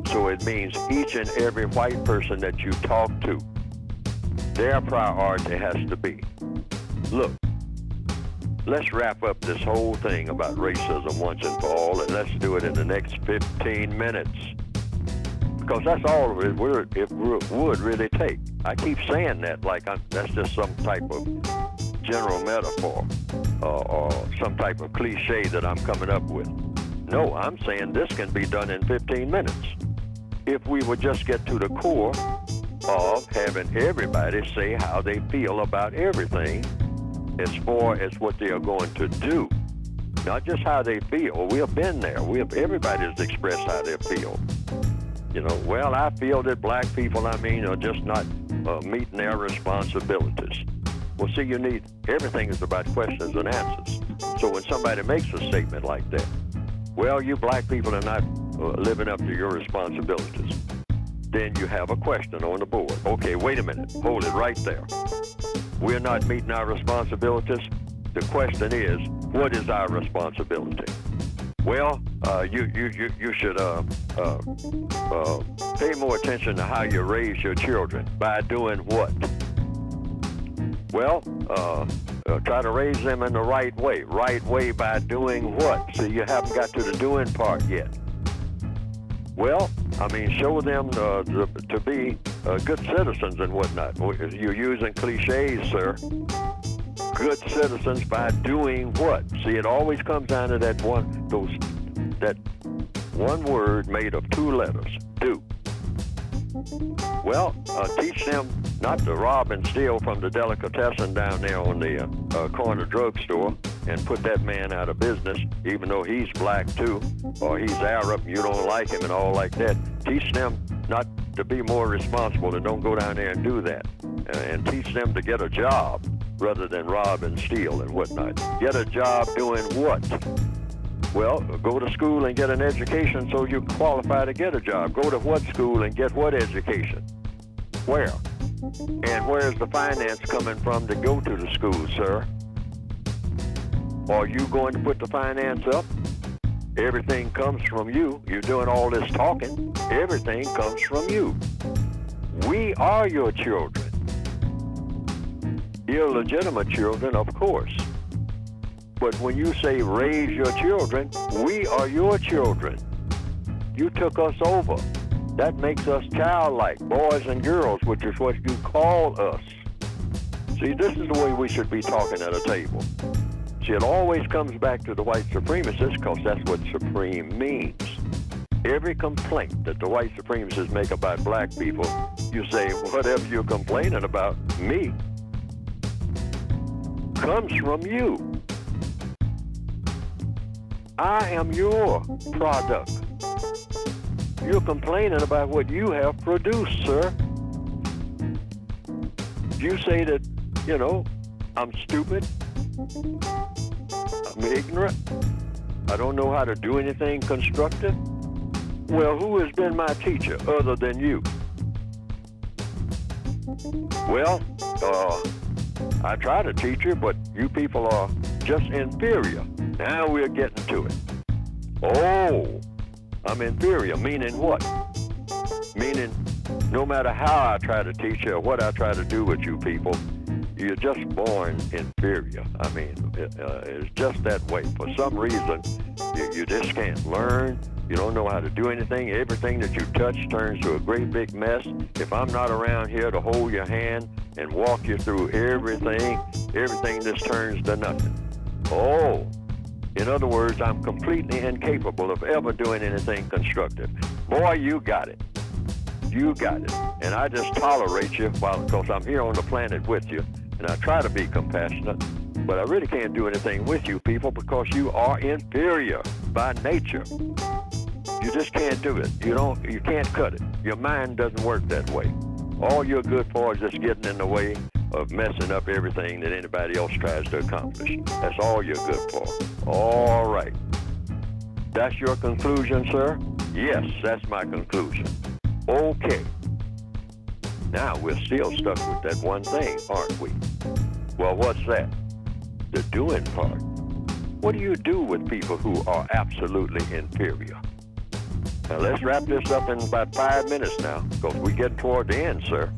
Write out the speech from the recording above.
So it means each and every white person that you talk to, their priority has to be, look, let's wrap up this whole thing about racism once and for all, and let's do it in the next 15 minutes. Because that's all it would really take. I keep saying that like that's just some type of general metaphor or some type of cliche that I'm coming up with. No, I'm saying this can be done in 15 minutes. If we would just get to the core of having everybody say how they feel about everything as far as what they are going to do. Not just how they feel. We have been there. Everybody's expressed how they feel. You know, well, I feel that black people, are just not meeting their responsibilities. Well, see, everything is about questions and answers. So when somebody makes a statement like that, well, you black people are not living up to your responsibilities, then you have a question on the board. Okay, wait a minute. Hold it right there. We're not meeting our responsibilities. The question is, what is our responsibility? Well, you should pay more attention to how you raise your children. By doing what? Well, try to raise them in the right way. Right way by doing what? See, you haven't got to the doing part yet. Well, show them to be good citizens and whatnot. You're using cliches, sir. Good citizens by doing what? See, it always comes down to that one word made of two letters, do. Well, teach them not to rob and steal from the delicatessen down there on the corner drugstore and put that man out of business, even though he's black too, or he's Arab and you don't like him and all like that. Teach them not to be more responsible and don't go down there and do that. And teach them to get a job rather than rob and steal and whatnot. Get a job doing what? Well, go to school and get an education so you qualify to get a job. Go to what school and get what education? Where? And where's the finance coming from to go to the school, sir? Are you going to put the finance up? Everything comes from you. You're doing all this talking. Everything comes from you. We are your children. Illegitimate children, of course. But when you say raise your children, we are your children. You took us over. That makes us childlike, boys and girls, which is what you call us. See, this is the way we should be talking at a table. See, it always comes back to the white supremacists because that's what supreme means. Every complaint that the white supremacists make about black people, you say, whatever you're complaining about, me, comes from you. I am your product. You're complaining about what you have produced, sir. You say that, I'm stupid, I'm ignorant, I don't know how to do anything constructive. Well, who has been my teacher other than you? Well, I try to teach you, but you people are just inferior. Now we're getting to it. Oh, I'm inferior, meaning what? Meaning no matter how I try to teach you or what I try to do with you people, you're just born inferior. It's just that way. For some reason, you just can't learn. You don't know how to do anything. Everything that you touch turns to a great big mess. If I'm not around here to hold your hand and walk you through everything just turns to nothing. Oh, in other words, I'm completely incapable of ever doing anything constructive. Boy, you got it. You got it. And I just tolerate you because I'm here on the planet with you. And I try to be compassionate. But I really can't do anything with you people because you are inferior by nature. You just can't do it. You can't cut it. Your mind doesn't work that way. All you're good for is just getting in the way of messing up everything that anybody else tries to accomplish. That's all you're good for. All right. That's your conclusion, sir? Yes, that's my conclusion. Okay. Now we're still stuck with that one thing, aren't we? Well, what's that? The doing part. What do you do with people who are absolutely inferior? Now let's wrap this up in about 5 minutes now, because we're getting toward the end, sir.